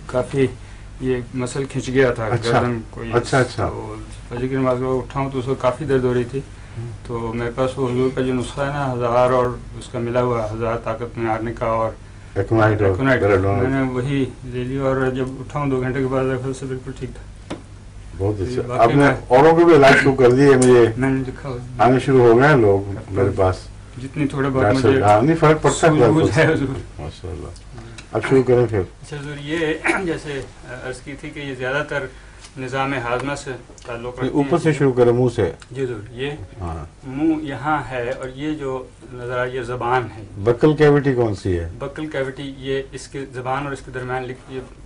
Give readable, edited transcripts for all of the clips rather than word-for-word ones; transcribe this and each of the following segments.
کافی یہ مسل کھنچ گیا تھا گردن کوئی. اچھا فجر کی نماز کو اٹھا ہوں تو اس وقت کافی درد ہو رہی تھی. تو میرے پاس وہ حضور کا جو نسخہ ہے نا 1000 اور اس کا ملا ہوا 1000 طاقت میں ہارنے کا اور ایکونائٹ میں نے وہی لے لی اور جب اٹھا ہوں 2 گھنٹے کے بعد پھر سے بالکل ٹھیک تھا. بہت اچھا. آپ نے اوروں کو بھی علاج شروع کر دیے؟ مجھے میں نے لکھا آنے شروع ہو گئے لوگ میرے پاس جتنی تھوڑے بہت مجھے نہیں فرق پڑتا ہے حضور. ماشاء اللہ. اب شروع کریں پھر. اچھا حضور یہ جیسے عرض کی تھی کہ یہ زیادہ تر نظام ہاضمہ سے تعلق رکھتے ہیں. اوپر سے شروع کریں منہ سے. جی حضور. یہ منہ یہاں ہے اور یہ جو نظر آ یہ زبان ہے. بکل کیوٹی کون سی ہے؟ بکل کیوٹی یہ اس کے زبان اور اس کے درمیان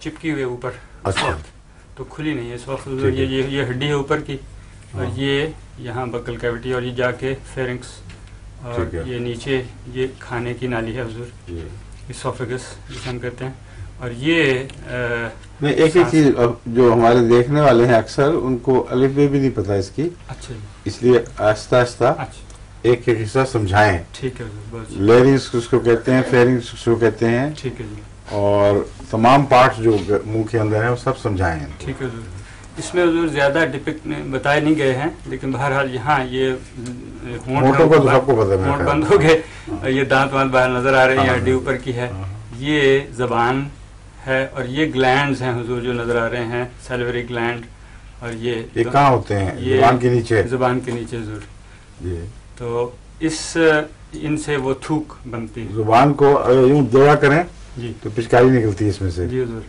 چپکی ہوئی اوپر. اچھا. تو کھلی نہیں ہے اس وقت حضور. یہ ہڈی ہے اوپر کی اور یہ یہاں بکل کیوٹی اور یہ جا کے فیرنکس اور یہ نیچے یہ کھانے کی نالی ہے حضور. اسوفیگس جسے ہم کہتے ہیں. اور یہ ایک ہی چیز جو ہمارے دیکھنے والے ہیں اکثر ان کو الف بے بھی نہیں پتا اس کی. اچھا. اس لیے آہستہ آہستہ ایک ایک حصہ سمجھائیں. ٹھیک ہے. لیرنگس اس کو کہتے ہیں, فیرنگس اس کو کہتے ہیں. ٹھیک ہے جی. اور تمام پارٹس جو منہ کے اندر ہیں وہ سب سمجھائیں. ٹھیک ہے حضور. اس میں حضور زیادہ ڈپکٹ بتائے نہیں گئے ہیں لیکن بہرحال یہاں یہ ہونٹوں کو تو سب کو پتہ ہے. ہونٹ بند ہو گئے, یہ دانت وانت باہر نظر آ رہے ہیں, ہڈی اوپر کی ہے, یہ زبان ہے اور یہ گلینڈز ہیں حضور جو نظر آ رہے ہیں, سیلوری گلینڈ. اور یہ کہاں ہوتے ہیں؟ زبان کے نیچے. زبان کے نیچے حضور. جی. تو ان سے وہ تھوک بنتی ہے. زبان کو یوں دورہ کریں جی تو پچکاری نکلتی ہے اس میں سے. جی حضور.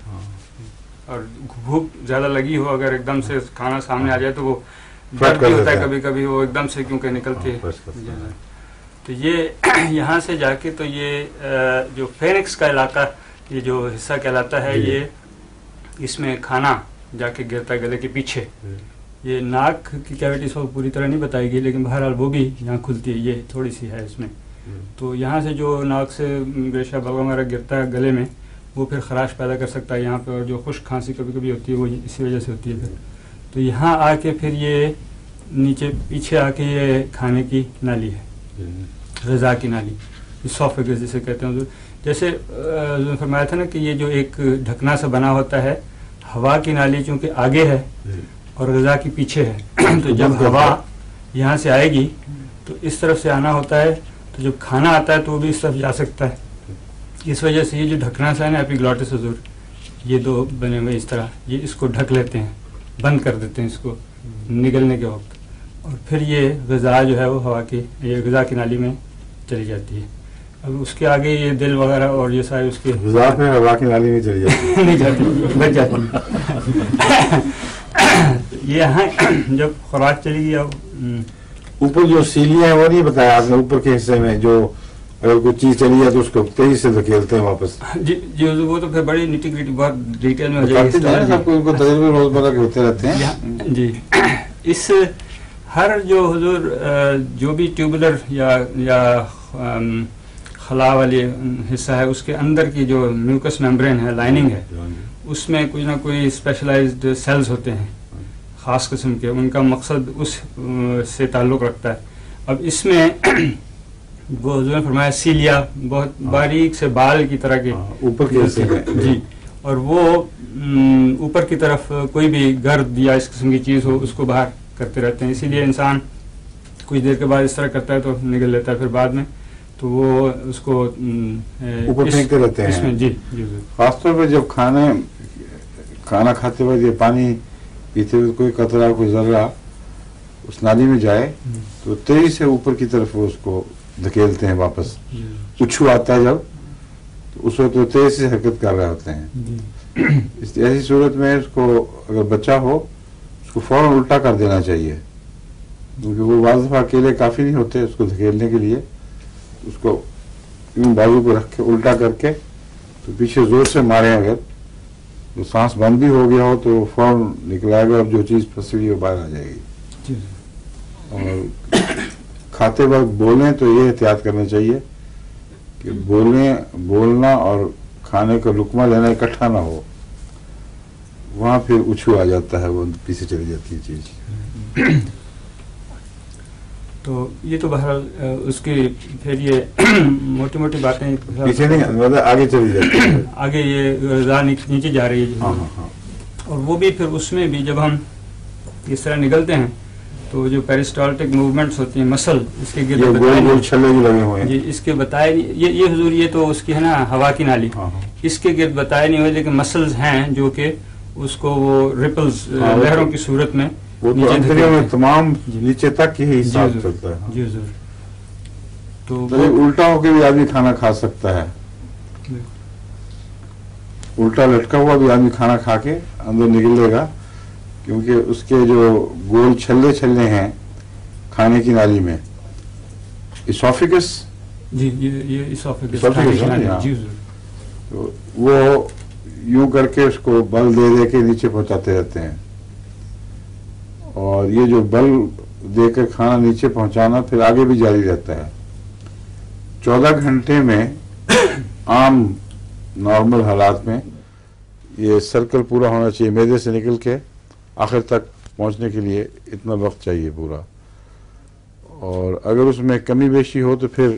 اور بھوک زیادہ لگی ہو اگر ایک دم سے کھانا سامنے آ جائے تو وہ درد بھی ہوتا ہے کبھی کبھی, وہ ایک دم سے کیونکہ نکلتی ہے. تو یہ یہاں سے جا کے تو یہ جو فیرنکس کا علاقہ یہ جو حصہ کہلاتا ہے یہ اس میں کھانا جا کے گرتا ہے گلے کے پیچھے. یہ ناک کی کیوٹی سو پوری طرح نہیں بتائی گئی لیکن بہرحال وہ بھی یہاں کھلتی ہے, یہ تھوڑی سی ہے اس میں. تو یہاں سے جو ناک سے ریشہ بلغم وغیرہ گرتا ہے گلے میں وہ پھر خراش پیدا کر سکتا ہے یہاں پہ, اور جو خشک کھانسی کبھی کبھی ہوتی ہے وہ اسی وجہ سے ہوتی ہے پھر. تو یہاں آ کے پھر یہ نیچے پیچھے آ کے یہ کھانے کی نالی ہے, غذا کی نالی, اسوفیگس جسے کہتے ہیں. جیسے فرمایا تھا نا کہ یہ جو ایک ڈھکنا سے بنا ہوتا ہے, ہوا کی نالی چونکہ آگے ہے اور غذا کی پیچھے ہے, تو جب ہوا یہاں سے آئے گی تو اس طرف سے آنا ہوتا ہے, تو جب کھانا آتا ہے تو وہ بھی اس طرف جا سکتا ہے. اس وجہ سے یہ جو ڈھکنا سا ہے نا ایپیگلوٹس حضور, یہ دو بنے ہوئے اس طرح, یہ اس کو ڈھک لیتے ہیں, بند کر دیتے ہیں اس کو نگلنے کے وقت, اور پھر یہ غذا جو ہے وہ ہوا کی یہ غذا کی نالی میں چلی جاتی ہے. اب اس کے آگے یہ دل وغیرہ اور یہ سارے اس کے غذا میں ہوا کی نالی میں چلی جاتی ہے, نہیں جاتی, بچ جاتی. یہ یہاں جب خوراک چلی گئی اب اوپر جو سیلیاں ہیں وہ نہیں بتایا آپ نے, اوپر کے حصے میں جو اگر کوئی چیز چلی جائے تو اس کو تیزی سے دھکیلتے ہیں واپس. جی وہ تو پھر بڑی نیٹی گریٹی بہت ڈیٹیل میں ہو جائے گی. سب کو ان کو تجربے روزمرہ کے ہوتے رہتے ہیں. جی اس ہر جو حضور جو بھی ٹیوبولر یا خلا والی حصہ ہے اس کے اندر کی جو میوکس میمبرین ہے, لائننگ ہے, اس میں کچھ نہ کوئی اسپیشلائزڈ سیلز ہوتے ہیں خاص قسم کے, ان کا مقصد اس سے تعلق رکھتا ہے. اب اس میں وہ حضور نے فرمایا سیلیا بہت باریک سے بال کی طرح کے اوپر کے حصے میں جی, اور وہ اوپر کی طرف کوئی بھی گرد یا اس قسم کی چیز ہو اس کو باہر کرتے رہتے ہیں. اسی لیے انسان کچھ دیر کے بعد اس طرح کرتا ہے تو نگل لیتا ہے, پھر بعد میں تو وہ اس کو اوپر پھینکتے رہتے ہیں. اس میں جی خاص طور پہ جب کھانا کھاتے وقت یہ پانی پیتے ہوئے کوئی قطرہ کوئی ذرہ اس نالی میں جائے تو تیزی سے اوپر کی طرف اس کو دھکیلتے ہیں واپس. اچھو آتا ہے جب تو اس وقت وہ تیزی سے حرکت کر رہے ہوتے ہیں. ایسی صورت میں اس کو اگر بچہ ہو اس کو فوراً الٹا کر دینا چاہیے, کیونکہ وہ بعض دفعہ اکیلے کافی نہیں ہوتے اس کو دھکیلنے کے لیے. اس کو یوں بازو کو رکھ کے الٹا کر کے تو پیچھے زور سے ماریں, اگر تو سانس بند بھی ہو گیا ہو تو فوراً نکلائے گا, اور جو چیز پھنسی ہوئی وہ باہر آ جائے گی. اور کھاتے وقت بولیں تو یہ احتیاط کرنا چاہیے کہ بولنا اور کھانے کا لقمہ لینا اکٹھا نہ ہو, وہاں پھر اچھو آ جاتا ہے, وہ پیچھے چلی جاتی ہے چیز. تو یہ تو بہرحال اس کی پھر یہ موٹی موٹی باتیں پیچھے نہیں آگے چلی جاتی ہے، آگے یہ غذا نیچے جا رہی ہے، اور وہ بھی پھر اس میں بھی جب ہم اس طرح نکلتے ہیں تو جو پیرسٹالٹک موومنٹس ہوتی ہیں مسل اس کے گرد لگے ہوئے ہیں، اس کے بتائے یہ حضور یہ تو اس کی ہے نا ہوا کی نالی، اس کے گرد بتائے نہیں ہوئے، لیکن مسلز ہیں جو کہ اس کو وہ ریپلز لہروں کی صورت میں تمام نیچے تک یہی حساب چلتا ہے۔ جی حضور، تو الٹا ہو کے بھی آدمی کھانا کھا سکتا ہے، الٹا لٹکا ہوا بھی آدمی کھانا کھا کے اندر نکلے گا، کیونکہ اس کے جو گول چھلے چھلے ہیں کھانے کی نالی میں، اسوفیگس، جی یہ اسوفیگس تو وہ یوں کر کے اس کو بل دے دے کے نیچے پہنچاتے رہتے ہیں، اور یہ جو بل دے کر کھانا نیچے پہنچانا پھر آگے بھی جاری رہتا ہے۔ 14 گھنٹے میں عام نارمل حالات میں یہ سرکل پورا ہونا چاہیے، معدے سے نکل کے آخر تک پہنچنے کے لیے اتنا وقت چاہیے پورا، اور اگر اس میں کمی بیشی ہو تو پھر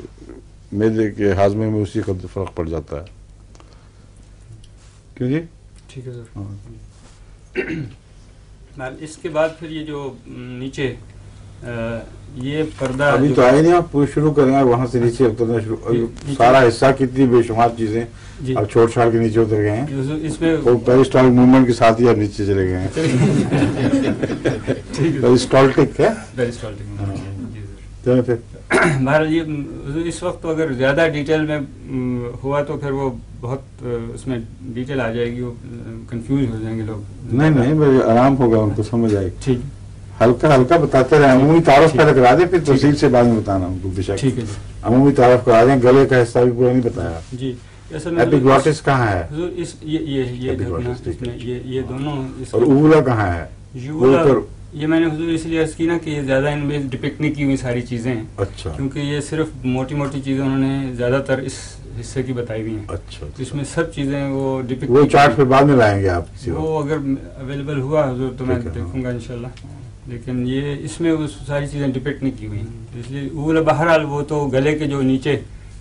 معدے کے ہاضمے میں اسی قدر فرق پڑ جاتا ہے۔ کیوں جی؟ ٹھیک ہے سر۔ اس کے بعد پھر یہ جو نیچے یہ پردہ ابھی تو آئے نہیں، آپ شروع کریں گے وہاں سے نیچے اترنا شروع، سارا حصہ کتنی بے شمار چیزیں اب چھوڑ چھاڑ کے نیچے اتر گئے ہیں، اس میں پیرسٹالٹک موومنٹ کے ساتھ ہی آپ نیچے چلے گئے ہیں۔ پیرسٹالٹک ہے، چلیں پھر بہرحال یہ اس وقت اگر زیادہ ڈیٹیل میں ہوا تو پھر وہ بہت اس میں ڈیٹیل آ جائے گی، وہ کنفیوز ہو جائیں گے لوگ۔ نہیں آرام ہوگا، ان کو سمجھ آئے گی، ٹھیک، ہلکا ہلکا بتاتے رہے، عمومی تعارف پہلے کرا دیں، پھر تفصیل سے بعد میں بتانا ان کو، بے شک ٹھیک ہے جی، عمومی تعارف کرا دیں، گلے کا حصہ بھی پورا نہیں بتایا جی۔ ایپیگلوٹس کہاں ہے؟ یہ دونوں، اور اوولا کہاں ہے؟ یہ میں نے حضور اس لیے عرض کی نا کہ یہ زیادہ ان میں ڈپکٹ نہیں کی ہوئی ساری چیزیں ہیں، اچھا، کیونکہ یہ صرف موٹی موٹی چیزیں انہوں نے زیادہ تر اس حصے کی بتائی ہوئی ہیں، اچھا، اس میں سب چیزیں وہ ڈپکٹ، وہ چارٹ پھر بعد میں لائیں گے آپ، وہ اگر اویلیبل ہوا حضور تو میں دیکھوں گا انشاءاللہ، لیکن یہ اس میں وہ ساری چیزیں ڈپکٹ نہیں کی ہوئی ہیں، اس لیے اولا بہرحال وہ تو گلے کے جو نیچے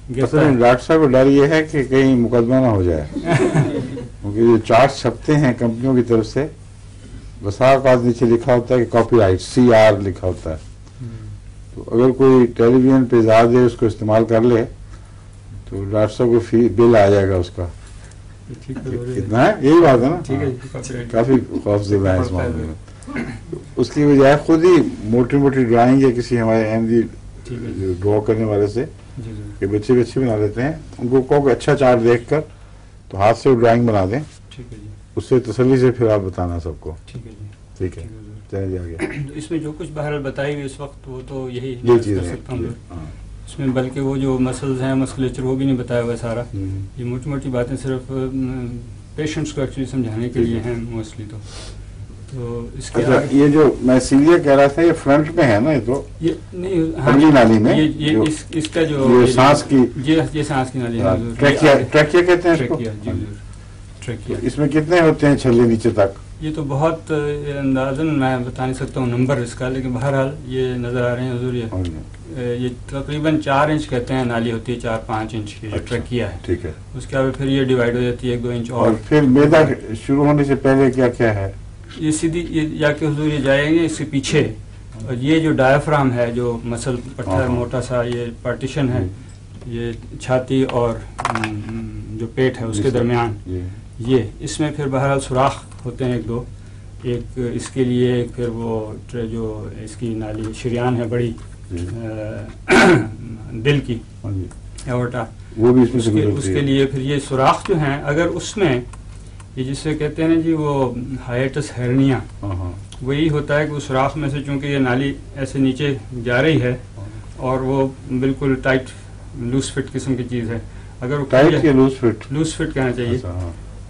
ڈاکٹر صاحب کو ڈر یہ ہے کہ کہیں مقدمہ نہ ہو جائے، کیونکہ جو چارٹ چھپتے ہیں کمپنیوں کی طرف سے بسا اوقات نیچے لکھا ہوتا ہے کہ کاپی رائٹ CR لکھا ہوتا ہے، تو اگر کوئی ٹیلی ویژن پہ زیادہ اس کو استعمال کر لے تو ڈاکٹر صاحب کو بل آ جائے گا اس کا، کتنا ہے، یہی بات ہے نا، کافی خوف زدہ ہے اس معاملے میں۔ اس کی بجائے خود ہی موٹی موٹی ڈرائنگ یا کسی ہمارے احمدی ڈرا کرنے والے سے کہ بچے بھی اچھی بنا لیتے ہیں، ان کو کہو کہ اچھا چارٹ دیکھ کر تو ہاتھ سے ڈرائنگ بنا دیں، اس سے تسلی سے پھر آپ بتانا سب کو، ٹھیک ہے، چلیں جی آگے۔ اس میں جو کچھ بہرحال بتائی ہوئی اس وقت وہ تو یہی چیز ہے، اس میں بلکہ وہ جو مسلز ہیں مسکلیچر وہ بھی نہیں بتایا ہوا سارا، یہ موٹی موٹی باتیں صرف پیشنٹس کو ایکچولی سمجھانے کے لیے ہیں موسٹلی، تو اس کے یہ جو میں سیلیا کہہ رہا تھا یہ فرنٹ میں ہے نا، یہ تو نہیں نالی میں اس کا جو سانس کی، یہ سانس کی نالی ہے، ٹریکیا کہتے ہیں اس کو، اس میں کتنے ہوتے ہیں چھلے نیچے تک؟ یہ تو بہت اندازاً میں بتا نہیں سکتا ہوں نمبر اس کا، لیکن بہرحال یہ نظر آ رہے ہیں حضور، یہ تقریباً 4 انچ کہتے ہیں نالی ہوتی ہے، 4-5 انچ کی جو ٹریکیا ہے، ٹھیک ہے، اس کے بعد پھر یہ ڈیوائڈ ہو جاتی ہے 1-2 انچ، اور پھر میدا شروع ہونے سے پہلے کیا کیا ہے؟ یہ سیدھی یہ جا کے حضور یہ جائیں گے اس کے پیچھے، اور یہ جو ڈایافرام ہے جو مسل پتھر موٹا سا یہ پارٹیشن ہے، یہ چھاتی اور جو پیٹ ہے اس کے درمیان، یہ اس میں پھر بہرحال سوراخ ہوتے ہیں 1-2، ایک اس کے لیے، ایک پھر وہ جو اس کی نالی شریان ہے بڑی دل کی ایورٹا، وہ بھی اس کے لیے پھر یہ سوراخ جو ہیں، اگر اس میں یہ جسے کہتے ہیں نا جی وہ ہائٹس ہرنیا، وہی ہوتا ہے کہ اس سوراخ میں سے چونکہ یہ نالی ایسے نیچے جا رہی ہے اور وہ بالکل ٹائٹ لوز فٹ قسم کی چیز ہے، اگر لوز فٹ کہنا چاہیے،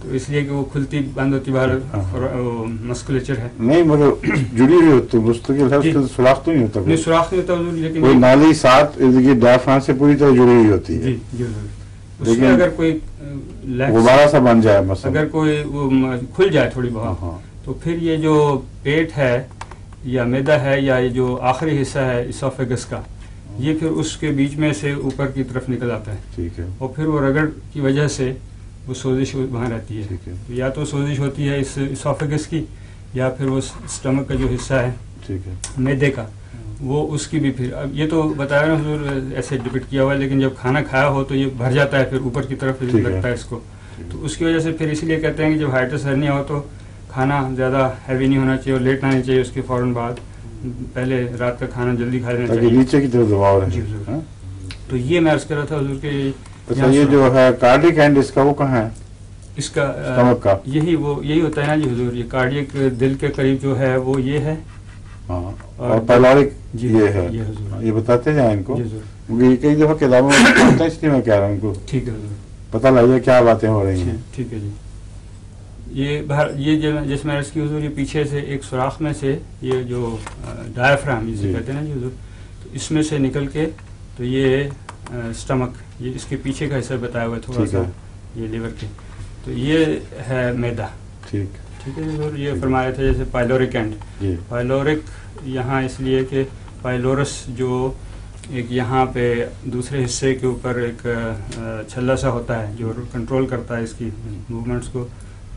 تو اس لیے کہ وہ کھلتی بند ہوتی باہر، مسکولیچر ہے، نہیں مگر جڑی ہوئی ہوتی مستقل، سوراخ تو نہیں ہوتا، نہیں سوراخ نہیں ہوتا، لیکن نالی ساتھ ڈایافرام سے پوری طرح جڑی ہوئی ہوتی ہے، لیکن اگر کوئی غبارہ سا بن جائے، اگر کوئی وہ کھل جائے تھوڑی بہت، تو پھر یہ جو پیٹ ہے یا میدا ہے یا یہ جو آخری حصہ ہے اسوفیگس کا، یہ پھر اس کے بیچ میں سے اوپر کی طرف نکل آتا ہے، ٹھیک ہے، اور پھر وہ رگڑ کی وجہ سے وہ سوزش وہاں رہتی ہے، یا تو سوزش ہوتی ہے اس اسوفیگس کی، یا پھر وہ اسٹمک کا جو حصہ ہے ٹھیک ہے، میدے کا، وہ اس کی بھی پھر اب یہ تو بتایا نا حضور ایسے ڈپٹ کیا ہوا ہے، لیکن جب کھانا کھایا ہو تو یہ بھر جاتا ہے، پھر اوپر کی طرف لگتا ہے اس کو، تو اس کی وجہ سے پھر اسی لیے کہتے ہیں کہ جب ہائٹس ہرنیا ہو تو کھانا زیادہ ہیوی نہیں ہونا چاہیے اور لیٹ نہ ہونا چاہیے، اس کے فوراً بعد پہلے رات کا کھانا جلدی کھا لینا چاہیے نیچے کی طرف دباؤ رہے۔ جی حضور، تو یہ میں عرض کر رہا تھا حضور کہ یہ جو ہے کارڈک اینڈ اس کا وہ کہاں ہے؟ اس کا یہی ہوتا ہے نا جی حضور، یہ کارڈیک دل کے قریب جو ہے وہ یہ ہے، اور پیلورک یہ ہے، یہ بتاتے جائیں ان کو، کیونکہ کئی دفعہ کتابوں میں پڑھتا ہے، اس لیے میں کہہ رہا ہوں ان کو ٹھیک ہے حضور، پتہ لگے کیا باتیں ہو رہی ہیں۔ ٹھیک ہے جی، یہ جس میں عرض کی حضور، یہ پیچھے سے ایک سوراخ میں سے یہ جو ڈایافرام جسے کہتے ہیں نا جی حضور، تو اس میں سے نکل کے تو یہ اسٹمک، یہ اس کے پیچھے کا حصہ بتایا ہوا ہے تھوڑا سا، یہ لیور کے، تو یہ ہے میدا، ٹھیک ہے حضور۔ یہ فرما رہے تھے جیسے پائلورک اینڈ، پائلورک یہاں اس لیے کہ پائلورس جو ایک یہاں پہ دوسرے حصے کے اوپر ایک چھلا سا ہوتا ہے جو کنٹرول کرتا ہے اس کی موومنٹس کو،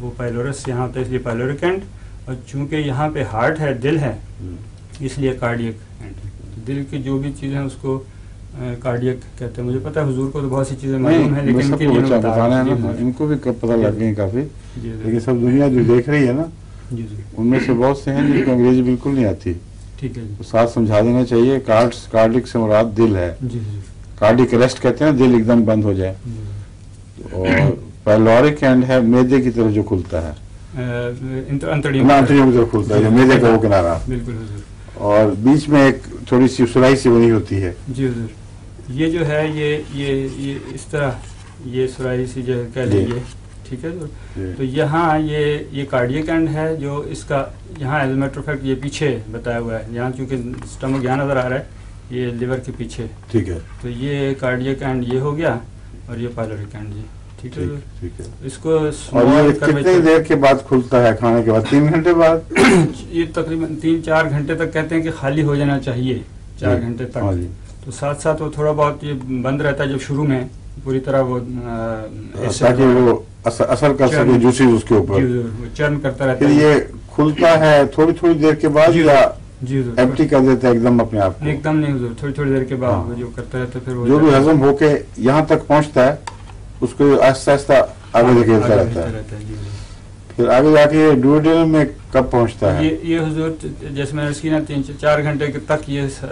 وہ پائلورس یہاں ہوتا ہے، اس لیے پائلورک اینڈ، اور چونکہ یہاں پہ ہارٹ ہے، دل ہے، اس لیے کارڈیک اینڈ، دل کی جو بھی چیزیں اس کو کارڈیک کہتے ہیں۔ مجھے پتا ہے حضور کو تو بہت سی چیزیں معلوم ہیں، لیکن ان کو بھی پتہ لگ گئی کافی، لیکن سب دنیا جو دیکھ رہی ہے نا ان میں سے بہت سے ہیں جن کو انگریزی بالکل نہیں آتی، ٹھیک ہے، ساتھ سمجھا دینا چاہیے۔ کارڈک سے مراد دل ہے، کارڈک ریسٹ کہتے ہیں، دل ایک دم بند ہو جائے، اور پیلورک اینڈ ہے میدے کی طرف جو کھلتا ہے، انتڑیوں کی طرف کھلتا ہے، میدے کا وہ کنارہ، بالکل حضور، اور بیچ میں ایک تھوڑی سی سرائی سی بنی ہوتی ہے۔ جی حضور، یہ جو ہے یہ اس طرح یہ سرائی سی جو کہہ لیجیے، ٹھیک ہے حضور، تو یہاں یہ کارڈیک اینڈ ہے جو اس کا یہاں ایز میٹر آف فیکٹ یہ پیچھے بتایا ہوا ہے، یہاں چونکہ اسٹمک یہاں نظر آ رہا ہے، یہ لیور کے پیچھے، ٹھیک ہے، تو یہ کارڈیک اینڈ یہ ہو گیا، اور یہ پائلورک اینڈ، جی ٹھیک ہے، اس کو کتنی دیر کے بعد کھلتا ہے؟ کھانے کے بعد 3 گھنٹے بعد؟ یہ تقریباً 3-4 گھنٹے تک کہتے ہیں کہ خالی ہو جانا چاہیے، 4 گھنٹے تک، تو ساتھ ساتھ وہ تھوڑا بہت یہ بند رہتا ہے جب شروع میں پوری طرح وہ تاکہ وہ اثر کر سکے جوسیز اس کے اوپر، چرن کرتا رہتا ہے۔ یہ کھلتا ہے تھوڑی دیر کے بعد یا ایمپٹی کر دیتا ہے ایک دم اپنے آپ کو؟ ایک دم نہیں حضور، تھوڑی دیر کے بعد جو کرتا رہتا ہے، پھر جو بھی ہضم ہو کے یہاں تک پہنچتا ہے اس کو آہستہ آہستہ آگے دھکیلتا رہتا ہے، پھر آگے جا کے ڈوڈینم میں کب پہنچتا ہے؟ یہ حضور جیسے میں نے اس کی نا 3-4 گھنٹے تک یہ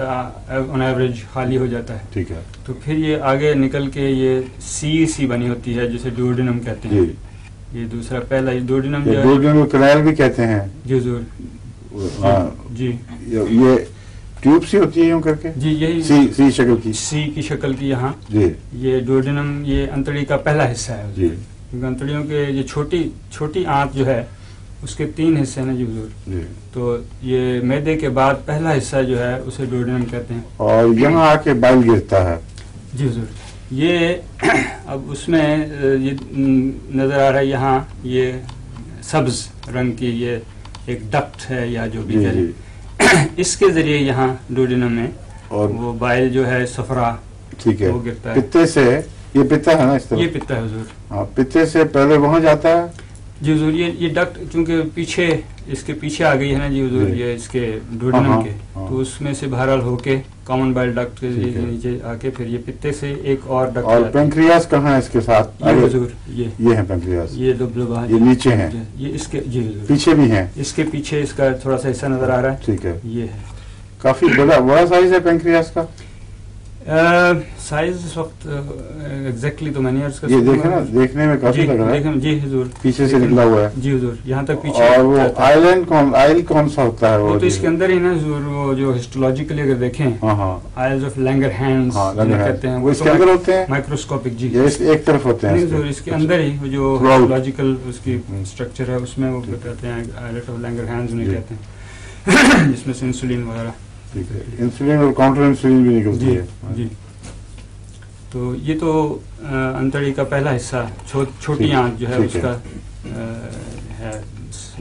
آن ایوریج خالی ہو جاتا ہے، ٹھیک ہے، تو پھر یہ آگے نکل کے یہ سی بنی ہوتی ہے جسے ڈوڈینم کہتے ہیں، یہ دوسرا پہلا ڈوڈینم کنال بھی کہتے ہیں، جی حضور، جی یہ ٹیوب سی ہوتی ہے یوں کر کے، جی یہی سی شکل کی، سی کی شکل کی، یہاں جی یہ ڈوڈینم یہ انتڑی کا پہلا حصہ ہے، جی، کیونکہ انتڑیوں کے یہ چھوٹی آنت جو ہے اس کے 3 حصے ہیں جی حضور، تو یہ میدے کے بعد پہلا حصہ جو ہے اسے ڈوڈینم کہتے ہیں، اور یہاں آ کے بائل گرتا ہے، جی حضور۔ یہ اب اس میں یہ نظر آ رہا ہے یہاں یہ سبز رنگ کی یہ ایک ڈکٹ ہے یا جو بھی ہے، اس کے ذریعے یہاں ڈوڈینم میں اور وہ بائل جو ہے صفرا، ٹھیک ہے، وہ گرتا ہے پتے سے، یہ پتا ہے نا اس طرح، یہ پتا ہے حضور، ہاں، پتے سے پہلے وہاں جاتا ہے، جی حضور، یہ ڈکٹ چونکہ پیچھے اس کے پیچھے آ گئی ہے نا جی حضور، یہ اس کے ڈوڈینم کے، تو اس میں سے بہرحال ہو کے کامن بائل ڈکٹ کے نیچے آ کے پھر یہ پتے سے ایک اور ڈکٹ، اور پینکریاس کہاں ہے اس کے ساتھ؟ یہ حضور یہ ہے پینکریاس، یہ دبلبا، یہ نیچے ہیں، یہ اس کے، جی حضور پیچھے بھی ہیں، اس کے پیچھے اس کا تھوڑا سا حصہ نظر آ رہا ہے، ٹھیک ہے، یہ ہے کافی بڑا سائز ہے پینکریاس کا، سائز اس وقت ایگزیکٹلی تو میں نہیں عرض کر سکتا، یہ دیکھیں نا، دیکھنے میں کافی لگ رہا ہے، جی حضور، پیچھے سے نکلا ہوا ہے، جی حضور، یہاں تک پیچھے، اور وہ آئل کون سا ہوتا ہے؟ وہ تو اس کے اندر ہی نا حضور، وہ جو ہسٹولوجیکلی اگر دیکھیں، آئلز آف لینگرہانز کہتے ہیں، وہ اس کے اندر ہوتے ہیں، مائکروسکوپک، جی ایک طرف ہوتے ہیں، حضور اس کے اندر ہی جو ہسٹولوجیکل اس کی اسٹرکچر ہے اس میں وہ کہتے ہیں آئلٹ آف لینگرہانز انہیں کہتے ہیں، جس میں سے انسولین وغیرہ، انسولین اور کاؤنٹر انسولین بھی نکلتی ہے، جی۔ تو یہ تو انتڑی کا پہلا حصہ، چھوٹی آنت جو ہے اس کا ہے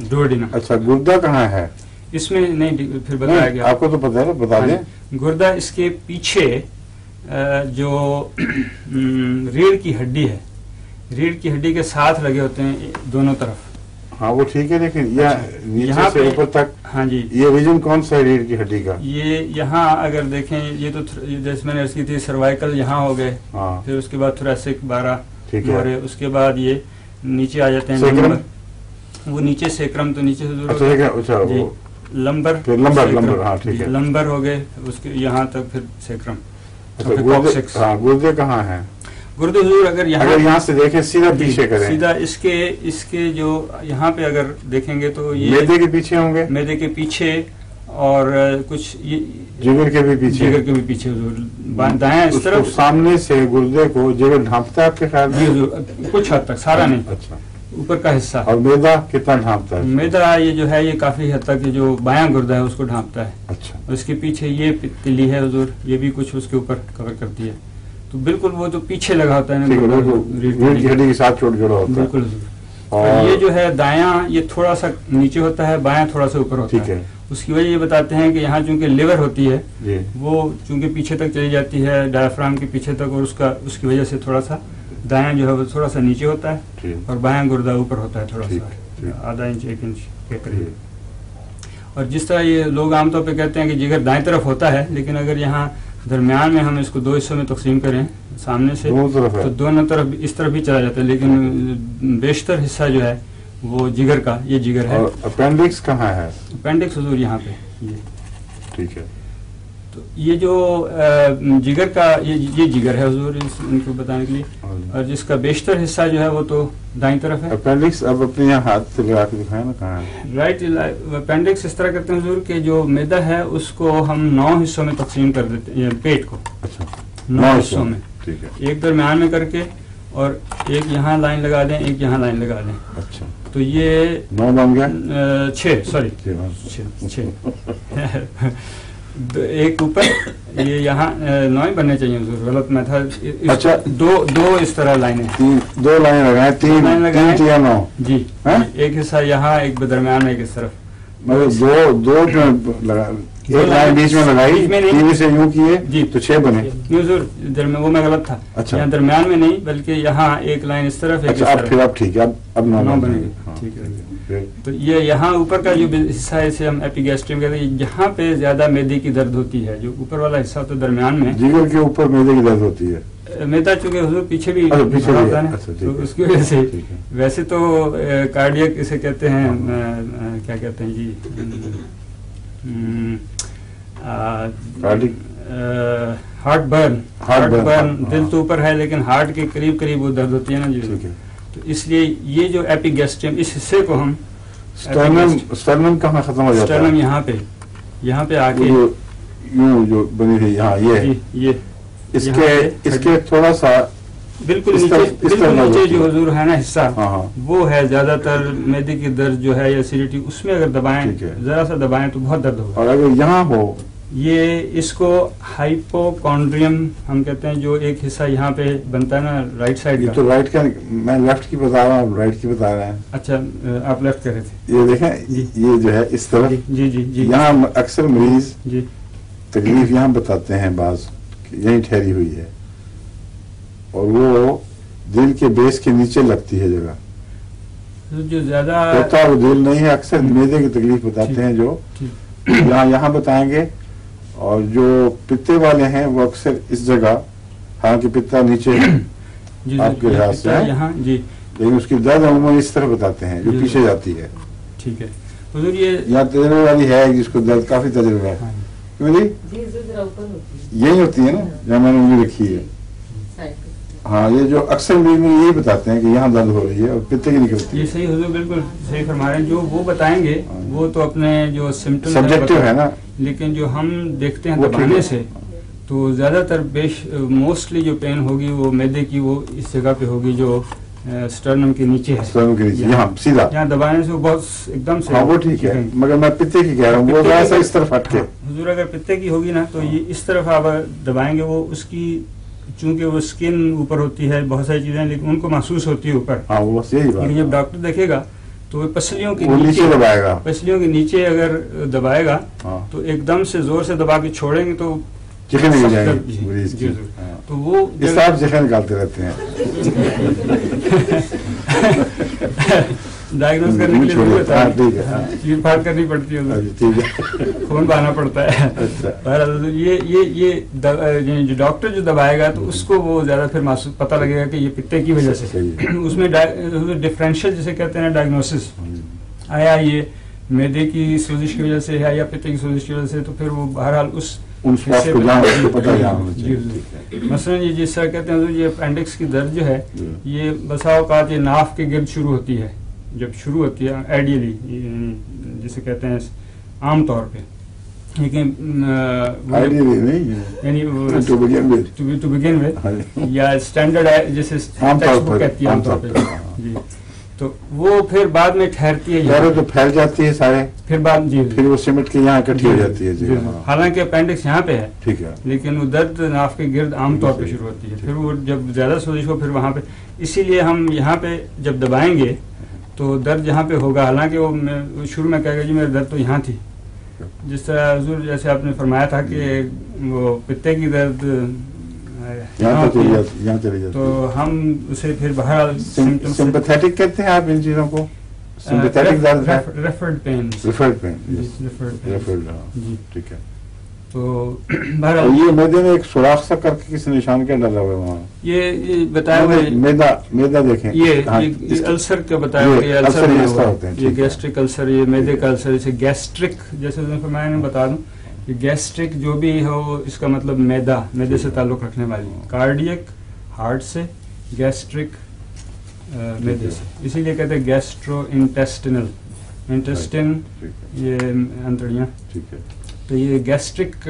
ڈوڈینم۔ اچھا، گردہ کہاں ہے؟ اس میں نہیں پھر بتایا گیا. آپ کو تو پتا ہے نا, بتا دیں. گردہ اس کے پیچھے جو ریڑھ کی ہڈی ہے, ریڑھ کی ہڈی کے ساتھ لگے ہوتے ہیں دونوں طرف. ہاں وہ ٹھیک ہے, لیکن نیچے سے اوپر تک. ہاں جی, یہ ریجن کون سا ہے ریڑھ کی ہڈی کا؟ یہ یہاں اگر دیکھیں, یہ تو جیسے میں نے عرض کی تھی سروائکل یہاں ہو گئے, پھر اس کے بعد تھوریسک 12 ہمارے, اس کے بعد یہ نیچے آ جاتے ہیں لمبر. وہ نیچے سیکرم تو نیچے سے جی, لمبر لمبر ہو گئے, اس کے یہاں تک پھر سیکرم. گردے کہاں ہیں؟ گردے حضور اگر یہاں سے دیکھیں سیدھا پیچھے کریں, سیدھا اس کے جو یہاں پہ اگر دیکھیں گے تو یہ میدے کے پیچھے ہوں گے, میدے کے پیچھے, اور کچھ جگر کے بھی پیچھے, جگر کے بھی پیچھے حضور. دائیں اس طرف سامنے سے گردے کو جگر ڈھانپتا ہے آپ کے خیال میں؟ کچھ حد تک, سارا نہیں. اچھا, اوپر کا حصہ. اور میدا کتنا ڈھانپتا ہے؟ میدا یہ جو ہے یہ کافی حد تک جو بایاں گردہ ہے اس کو ڈھانپتا ہے. اچھا, اس کے پیچھے یہ تلی ہے حضور, یہ بھی کچھ اس کے اوپر کور کرتی ہے. تو بالکل وہ جو پیچھے لگا ہوتا ہے ریڑھ کی ہڈی کے ساتھ جڑا ہوتا ہے. بالکل حضور. اور یہ جو ہے دایاں یہ تھوڑا سا نیچے ہوتا ہے, بایاں تھوڑا سا اوپر ہوتا ہے. اس کی وجہ یہ بتاتے ہیں کہ یہاں چونکہ لیور ہوتی ہے وہ چونکہ پیچھے تک چلی جاتی ہے, ڈایافرام کے پیچھے تک, اور اس کی وجہ سے تھوڑا سا دایاں جو ہے وہ تھوڑا سا نیچے ہوتا ہے, اور بایاں گردہ اوپر ہوتا ہے تھوڑا سا, آدھا انچ 1 انچ کے قریب. اور جس طرح یہ لوگ عام طور پہ کہتے ہیں کہ جگر دائیں طرف ہوتا ہے, لیکن اگر یہاں درمیان میں ہم اس کو 2 حصوں میں تقسیم کریں سامنے سے, تو دونوں طرف اس طرف بھی چلا جاتا ہے, لیکن بیشتر حصہ جو ہے وہ جگر کا, یہ جگر ہے. اپینڈکس کہاں ہے؟ اپینڈکس حضور یہاں پہ, یہ ٹھیک ہے. تو یہ جو جگر کا یہ جگر ہے حضور ان کو بتانے کے لیے, اور جس کا بیشتر حصہ جو ہے وہ تو دائیں طرف ہے. اپینڈکس اب اپنے یہاں ہاتھ سے لگا کے دکھائیں نا کہاں ہے. رائٹ, اپینڈکس اس طرح کرتے ہیں حضور کہ جو میدا ہے اس کو ہم 9 حصوں میں تقسیم کر دیتے ہیں, پیٹ کو 9 حصوں میں, ایک درمیان میں کر کے, اور ایک یہاں لائن لگا دیں, ایک یہاں لائن لگا دیں. اچھا, تو یہ 9 بن گیا, 6 سوری 6 ایک اوپر, یہ یہاں 9 ہی بننے چاہیے حضور, غلط میں تھا. اچھا, دو اس طرح لائنیں, 2 لائنیں لگائیں, 3 یا 9 جی, ایک حصہ یہاں, ایک درمیان میں, ایک اس طرف, مطلب 2 لگا, ایک لائن بیچ میں لگائی, 3 سے یوں کیے جی تو 6 بنے. حضور وہ میں غلط تھا. اچھا, یہاں درمیان میں نہیں بلکہ یہاں ایک لائن اس طرف, ایک اس طرف. پھر اب ٹھیک ہے, اب 9 بنے گی. ٹھیک ہے. تو یہ یہاں اوپر کا جو حصہ ہے اسے ہم ایپیگیسٹریم کہتے ہیں, یہاں پہ زیادہ میدے کی درد ہوتی ہے. جو اوپر والا حصہ ہوتا ہے درمیان میں, جگر کے اوپر میدے کی درد ہوتی ہے. میدا چونکہ حضور پیچھے بھی ہوتا ہے نا, تو اس کی وجہ سے. ویسے تو کارڈیک اسے کہتے ہیں, کیا کہتے ہیں جی, ہارٹ برن. دل تو اوپر ہے لیکن ہارٹ کے قریب قریب وہ درد ہوتی ہے نا جی. تو اس لیے یہ جو ایپیگیسٹریم اس حصے کو ہم, سٹرنم کہاں ختم ہو جاتا ہے؟ سٹرنم یہاں پہ آ کے یوں جو بنی ہے یہاں, یہ اس کے تھوڑا سا بالکل نیچے جو حضور ہے نا حصہ, وہ ہے زیادہ تر میدے کی درد جو ہے یا ایسیڈیٹی, اس میں اگر دبائیں, ذرا سا دبائیں تو بہت درد ہوگا. اور اگر یہاں ہو, یہ اس کو ہائپوکونڈریم ہم کہتے ہیں, جو ایک حصہ یہاں پہ بنتا ہے نا رائٹ سائڈ کا. تو رائٹ کا, میں لیفٹ کی بتا رہا ہوں, رائٹ کی بتا رہے ہیں. اچھا, آپ لیفٹ کہہ رہے تھے. یہ دیکھیں, یہ جو ہے اس طرف, جی جی جی, یہاں اکثر مریض جی تکلیف یہاں بتاتے ہیں بعض, یہیں ٹھہری ہوئی ہے, اور وہ دل کے بیس کے نیچے لگتی ہے جگہ, جو زیادہ ہوتا وہ دل نہیں ہے. اکثر میدے کی تکلیف بتاتے ہیں جو یہاں بتائیں گے, اور جو پتے والے ہیں وہ اکثر اس جگہ, حالانکہ پتا نیچے آپ کے لحاظ سے ہے, لیکن اس کی درد عموماً اس طرح بتاتے ہیں جو پیچھے جاتی ہے. ٹھیک ہے حضور, یہ یہاں تجربے والی ہے جس کو درد کافی تجربہ ہے. کیوں جی, یہی ہوتی ہے نا جہاں میں نے انگلی رکھی ہے. ہاں, یہ جو اکثر مریض میں یہی بتاتے ہیں کہ یہاں درد ہو رہی ہے اور پتے کی نکلتی ہے. یہ صحیح حضور, بالکل صحیح فرما رہے ہیں. جو وہ بتائیں گے وہ تو اپنے جو سمپٹم سبجیکٹو ہے نا, لیکن جو ہم دیکھتے ہیں دبانے سے, تو زیادہ تر موسٹلی جو پین ہوگی وہ میدے کی, وہ اس جگہ پہ ہوگی جو سٹرنم کے نیچے ہے. سٹرنم کے نیچے یہاں سیدھا, یہاں دبانے سے وہ بہت ایک دم سے. ہاں وہ ٹھیک ہے, مگر میں پتے کی کہہ رہا ہوں, وہ ایسا اس طرف ہٹ کے. حضور اگر پتے کی ہوگی نا تو یہ اس طرف آپ دبائیں گے, وہ اس کی چونکہ وہ اسکن اوپر ہوتی ہے, بہت ساری چیزیں لیکن ان کو محسوس ہوتی ہے اوپر. ہاں وہ بس یہی بات. لیکن جب ڈاکٹر دیکھے گا تو پسلیوں کے نیچے دبائے گا، پسلیوں کے نیچے اگر دبائے گا تو ایک دم سے زور سے دبا کے چھوڑیں گے تو چیخیں نکل جائیں گی، تو وہ اس طرح چیخیں نکالتے رہتے ہیں ڈائگنوز کرنے کے لیے چیر پھاڑ کرنی پڑتی ہے، خون بہانا پڑتا ہے. یہ جو ڈاکٹر جو دبائے گا تو اس کو وہ زیادہ پھر پتہ لگے گا کہ یہ پتے کی وجہ سے. اس میں ڈفرینشیل جسے کہتے ہیں ڈائگنوسس، آیا یہ معدے کی سوزش کی وجہ سے ہے یا پتے کی سوزش کی وجہ سے، تو پھر وہ بہرحال اس مثلاً یہ جس طرح کہتے ہیں یہ اپینڈکس کی درد جو ہے یہ بسا اوقات یہ ناف کے گرد شروع ہوتی ہے، جب شروع ہوتی ہے آئیڈیلی جسے کہتے ہیں عام طور پہ، لیکن یعنی ٹو بگن ود یا اسٹینڈرڈ جیسے ٹیکسٹ بک کہتی ہے عام طور پہ، جی تو وہ پھر بعد میں ٹھہرتی ہے، تو پھیل جاتی ہے سارے، پھر بعد جی پھر وہ سمٹ کے یہاں اکٹھی ہو جاتی ہے. حالانکہ اپینڈکس یہاں پہ ہے، ٹھیک ہے، لیکن وہ درد ناف کے گرد عام طور پہ شروع ہوتی ہے، پھر وہ جب زیادہ سوزش ہو پھر وہاں پہ. اسی لیے ہم یہاں پہ جب دبائیں گے تو درد یہاں پہ ہوگا، حالانکہ وہ شروع میں کہے گا جی میرے درد تو یہاں تھی. جس طرح حضور جیسے آپ نے فرمایا تھا کہ وہ پتے کی درد یہاں چلی جاتی، تو ہم اسے پھر بہرحال سمپیتھیٹک کہتے ہیں آپ ان چیزوں کو، سمپیتھیٹک درد ہے، ریفرڈ پین، جی ٹھیک ہے. تو بہرحال یہ میدے میں ایک سوراخ سا کر کے کسی نشان کیا ڈالا ہوا ہے وہاں، یہ بتایا ہوا میدا دیکھیں، یہ السر کا بتایا ہوا، یہ السر، یہ گیسٹرک السر، یہ میدے کا السر. جیسے گیسٹرک جیسے میں بتا دوں کہ گیسٹرک جو بھی ہو اس کا مطلب میدے سے تعلق رکھنے والی، کارڈیک ہارٹ سے، گیسٹرک میدے سے، اسی لیے کہتے ہیں گیسٹرو انٹیسٹینل، انٹیسٹن یہ انتڑیاں، تو یہ گیسٹرک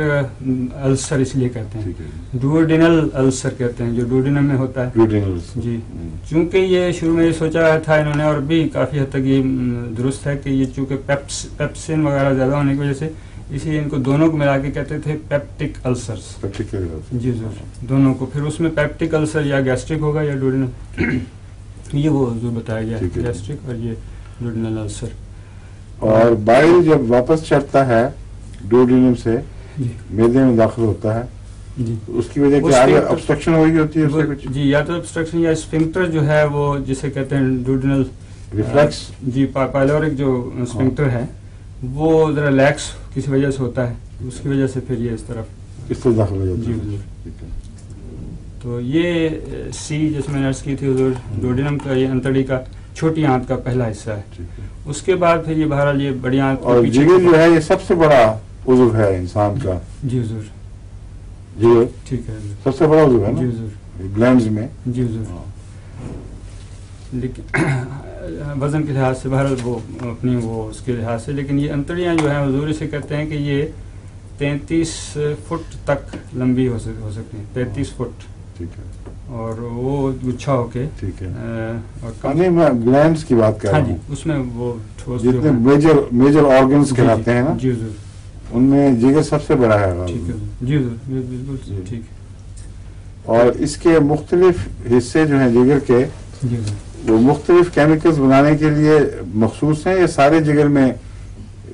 السر اس لیے کہتے ہیں. ڈوڈینل السر کہتے ہیں جو ڈوڈینم میں ہوتا ہے، جی چونکہ یہ شروع میں یہ سوچا تھا انہوں نے، اور بھی کافی حد تک یہ درست ہے کہ یہ چونکہ پیپسن وغیرہ زیادہ ہونے کی وجہ سے اسی لیے ان کو دونوں کو ملا کے کہتے تھے پیپٹک السرس، جی ضرور دونوں کو. پھر اس میں پیپٹک السر یا گیسٹرک ہوگا یا ڈوڈینل، یہ وہ حضور بتایا گیا گیسٹرک اور یہ ڈوڈینل السر. اور بائل جب واپس چڑھتا ہے ڈوڈینم سے میدے میں داخل ہوتا ہے، اس کی وجہ کیا ہے؟ obstruction ہوتی ہے جی، یا تو obstruction یا اسفنکٹر جو ہے وہ جسے کہتے ہیں ڈوڈینل ریفلیکس، جی پائلورک جو اسفنکٹر ہے وہ ذرا لیکس کسی وجہ سے ہوتا ہے، اس کی وجہ سے پھر یہ اس طرف داخل ہو جاتا ہے. جی تو یہ سی جس میں نرس کی تھی حضور، ڈوڈینم کا یہ انتڑی کا چھوٹی آنت کا پہلا حصہ ہے. اس کے بعد پھر یہ بہرحال یہ بڑی آنت اور جگر جو ہے یہ سب سے بڑا عضو ہے انسان کا. جی حضور، جگر ٹھیک ہے، سب سے بڑا عضو ہے جی حضور گلینڈز میں. جی حضور، لیکن وزن کے لحاظ سے بہرحال وہ اپنی وہ اس کے لحاظ سے، لیکن یہ انتڑیاں جو ہیں حضور اسے کہتے ہیں کہ یہ 33 فٹ تک لمبی ہو سکتی ہیں، 33 فٹ، ٹھیک ہے، اور وہ گچھا ہو کے، ٹھیک ہے. اور میں گلینڈز کی بات کر رہا ہوں، اس میں وہ جتنے میجر آرگنز کہلاتے ہیں نا، جی حضور، ان میں جگر سب سے بڑا ہے. ٹھیک ہے جی حضور، بالکل ٹھیک ہے. اور اس کے مختلف حصے جو ہیں جگر کے، وہ مختلف کیمیکلز بنانے کے لیے مخصوص ہیں، یہ سارے جگر میں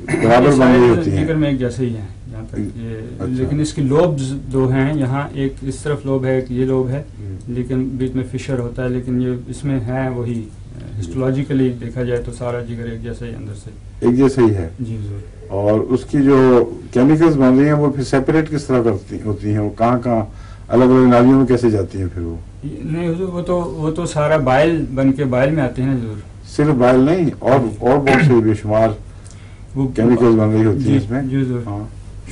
برابر بن رہی ہوتی ہیں؟ جگر میں ایک جیسے ہی ہیں جہاں تک یہ، لیکن اس کی لوبز دو ہیں، یہاں ایک اس طرف لوب ہے، ایک یہ لوب ہے، لیکن بیچ میں فشر ہوتا ہے، لیکن یہ اس میں ہے وہی ہسٹولوجیکلی دیکھا جائے تو سارا جگر ایک جیسا ہی اندر سے ایک جیسا ہی ہے. جی ضرور. اور اس کی جو کیمیکلز بن رہی ہیں وہ پھر سیپریٹ کس طرح ہوتی ہیں؟ وہ کہاں الگ الگ نالیوں میں کیسے جاتی ہیں پھر وہ؟ نہیں حضور، وہ تو سارا بائل بن کے بائل میں آتے ہیں نا حضور. صرف بائل نہیں، اور بہت سے بے شمار وہ کیمیکلز بن رہی ہوتی ہیں اس میں. جی ضرور. ہاں،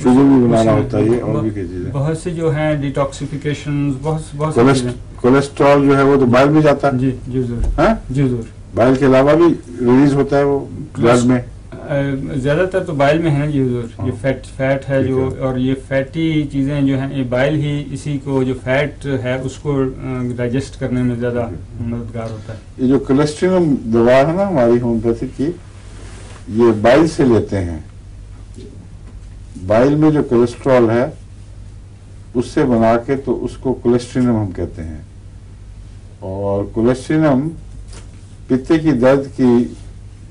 شوگر بھی بنانا ہوتا ہے، اور بھی کئی چیزیں بہت سے جو ہیں ڈیٹاکسیفیکیشن، بہت کولیسٹرول جو ہے وہ تو بائل میں جاتا ہے. جی جی ضرور. ہاں جی ضرور. بائل کے علاوہ بھی ریلیز ہوتا ہے وہ بلڈ میں، زیادہ تر تو بائل میں ہے نا جی حضور. یہ فیٹ ہے جو، اور یہ فیٹی چیزیں جو ہیں، یہ بائل ہی اسی کو جو فیٹ ہے اس کو ڈائجسٹ کرنے میں زیادہ مددگار ہوتا ہے. یہ جو کولیسٹرول دوا ہے نا ہماری ہومیوپیتھک کی، یہ بائل سے لیتے ہیں. بائل میں جو کولیسٹرول ہے اس سے بنا کے، تو اس کو کولیسٹرینم ہم کہتے ہیں. اور کولیسٹرینم پتے کی درد کی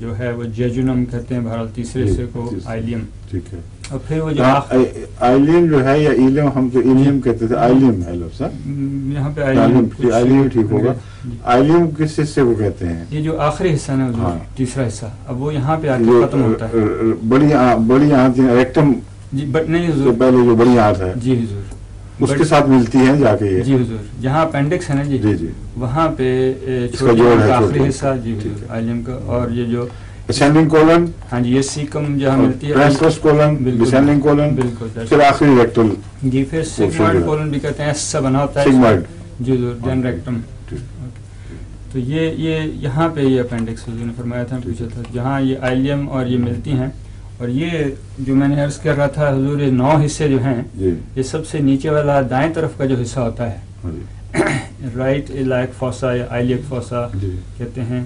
جو ہے وہ جیجونم کہتے ہیں بہرحال، تیسرے حصے کو آئلیم. ٹھیک ہے. اور پھر وہ جو آئلیم جو ہے یا ایلیم، ہم تو ایلیم کہتے تھے، آئلیم ہے لفظ یہاں پہ آئلیم ٹھیک ہوگا. آئلیم کس حصے کو کہتے ہیں؟ یہ جو آخری حصہ نا، تیسرا حصہ، اب وہ یہاں پہ آ کے ختم ہوتا ہے. بڑی آنت ریکٹم نہیں حضور، پہلے جو بڑی آنت ہے جی حضور، اس کے ساتھ ملتی ہیں جا کے. جی حضور، جہاں اپینڈکس ہے نا جی، جی وہاں پہ آخری حصہ جی حضور آئلیم کا. اور یہ جو اسینڈنگ کولن، ہاں جی، یہ سیکم جہاں ملتی ہے، ٹرانسورس کولن، ڈسینڈنگ کولن، بالکل، پھر آخری ریکٹل. جی پھر سیگموئڈ کولن بھی کہتے ہیں، ایس سے بنا ہوتا ہے سیگموئڈ، جی حضور، دین ریکٹم. تو یہ یہاں پہ یہ اپینڈکس حضور نے فرمایا تھا، پوچھا تھا جہاں یہ آئلیم اور یہ ملتی ہیں. اور یہ جو میں نے عرض کر رہا تھا حضور، یہ 9 حصے جو ہیں، یہ سب سے نیچے والا دائیں طرف کا جو حصہ ہوتا ہے، رائٹ ایلائک فوسا یا آئلیک فوسا کہتے ہیں،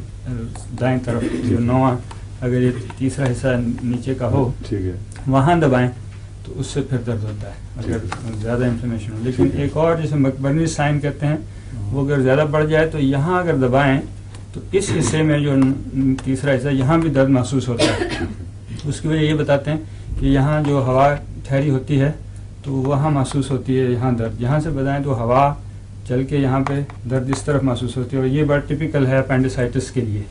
دائیں طرف جو 9، اگر یہ تیسرا حصہ نیچے کا ہو وہاں دبائیں تو اس سے پھر درد ہوتا ہے اگر زیادہ انفلیمیشن ہو. لیکن ایک اور جسے مکبرنی سائن کہتے ہیں، وہ اگر زیادہ بڑھ جائے تو یہاں اگر دبائیں تو اس حصے میں جو تیسرا حصہ، یہاں بھی درد محسوس ہوتا ہے. اس کی وجہ یہ بتاتے ہیں کہ یہاں جو ہوا ٹھہری ہوتی ہے تو وہاں محسوس ہوتی ہے یہاں درد. یہاں سے بتائیں تو ہوا چل کے یہاں پہ درد اس طرف محسوس ہوتی ہے، اور یہ بڑا ٹپیکل ہے اپینڈیسائٹس کے لیے.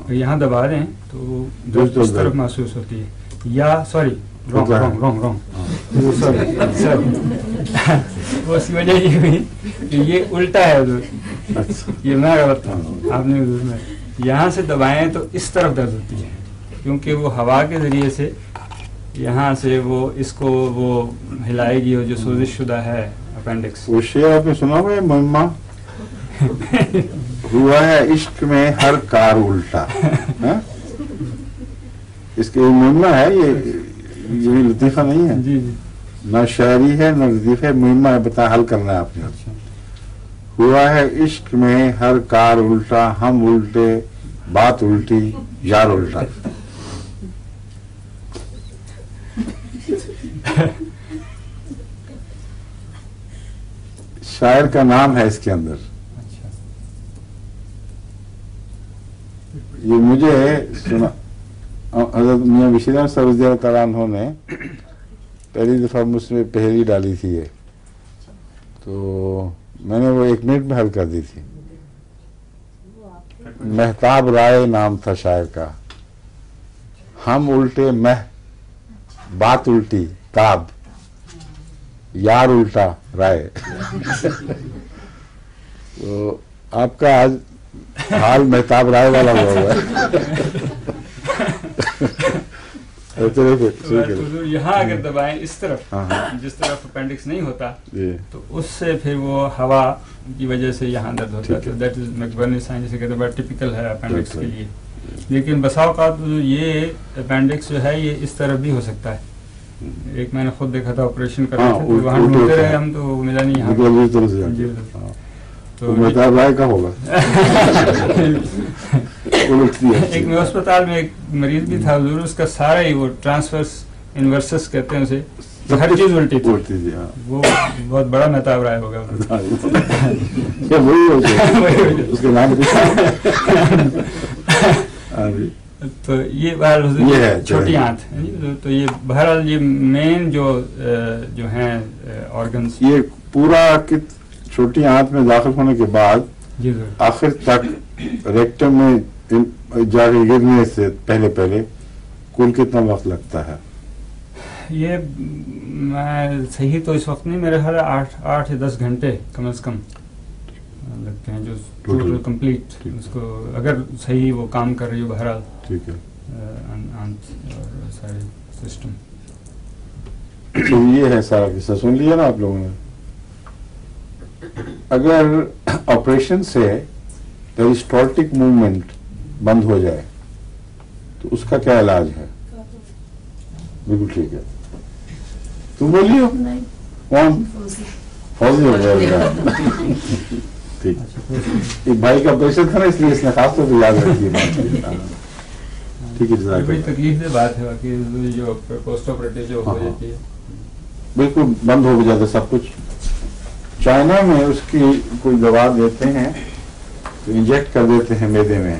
یہاں دبا دیں تو درد اس طرف محسوس ہوتی ہے. یا سوری رونگ اس کی وجہ یہ ہوئی کہ یہ الٹا ہے حضور، یہ میں غلط تھا، آپ نے حضور میں یہاں سے دبائیں تو اس طرف درد ہوتی ہے، کیونکہ وہ ہوا کے ذریعے سے یہاں سے وہ اس کو وہ ہلائے گی، اور جو سوزش شدہ ہے اپینڈکس. وہ شعر آپ نے سنا ہوا ہے، مما ہوا ہے عشق میں ہر کار الٹا. اس کے مما ہے، یہ لطیفہ نہیں ہے، جی جی، نہ شاعری ہے نہ لطیفہ ہے، مما ہے، بتا حل کرنا ہے آپ نے. ہوا ہے عشق میں ہر کار الٹا، ہم الٹے بات الٹی یار الٹا. شاعر کا نام ہے اس کے اندر. یہ مجھے سنا حضرت میاں بشیر احمد صاحب رضی اللہ تعالیٰ عنہ نے پہلی دفعہ مجھ سے پہلی ڈالی تھی یہ، تو میں نے وہ 1 منٹ میں حل کر دی تھی. مہتاب رائے نام تھا شاعر کا، ہم الٹے مہ بات الٹی تاب یار الٹا رائے. تو آپ کا آج حال مہتاب رائے والا ہوا ہے. یہاں اگر دبائیں اس طرف، جس طرف اپینڈکس نہیں ہوتا تو اس سے پھر وہ ہوا کی وجہ سے یہاں درد ہوتا ہے. تو دیٹ از مکبرنی سائن جسے کہتے ہیں، بڑا ٹپیکل ہے اپینڈکس کے لیے. لیکن بسا اوقات یہ اپینڈکس جو ہے یہ اس طرف بھی ہو سکتا ہے. ایک میں نے خود دیکھا تھا آپریشن کر رہے تھے، وہاں ڈھونڈتے رہے ہم تو ملا نہیں یہاں. تو مہتاب رائے کا ہوگا. ایک میں اسپتال میں ایک مریض بھی تھا حضور، اس کا سارا ہی وہ ٹرانسفرس انورسس کہتے ہیں اسے، ہر چیز الٹی تھی. وہ بہت بڑا مہتاب رائے ہوگا. اس کے نام تو یہ بہرحال چھوٹی آنت، تو یہ بہرحال یہ مین جو ہیں آرگنس، یہ پورا چھوٹی آنت میں داخل ہونے کے بعد آخر تک ریکٹم میں جا کے گرنے سے پہلے کل کتنا وقت لگتا ہے؟ یہ میں صحیح تو اس وقت نہیں، میرے خیال 8 یا 10 گھنٹے کم از کم لگتے ہیں، جو ٹوٹل کمپلیٹ اس کو اگر صحیح وہ کام کر رہی ہو بہرحال. ٹھیک ہے، سارے سسٹم. یہ ہے سارا قصہ، سن لیا نا آپ لوگوں نے. اگر آپریشن سے پیریسٹالٹک موومنٹ بند ہو جائے تو اس کا کیا علاج ہے؟ بالکل ٹھیک ہے. تم بولیے کون؟ فوزی ہو جائے. ٹھیک، ایک بھائی کا آپریشن تھا نا، اس لیے اس نے خاص طور پہ یاد رکھی ہے. ٹھیک ہے، بڑی تکلیف دہ بات ہے باقی جو پوسٹ آپریٹو جو ہو جاتی ہے بالکل بند ہو جاتا سب کچھ. چائنا میں اس کی کوئی دوا دیتے ہیں تو انجیکٹ کر دیتے ہیں میدے میں،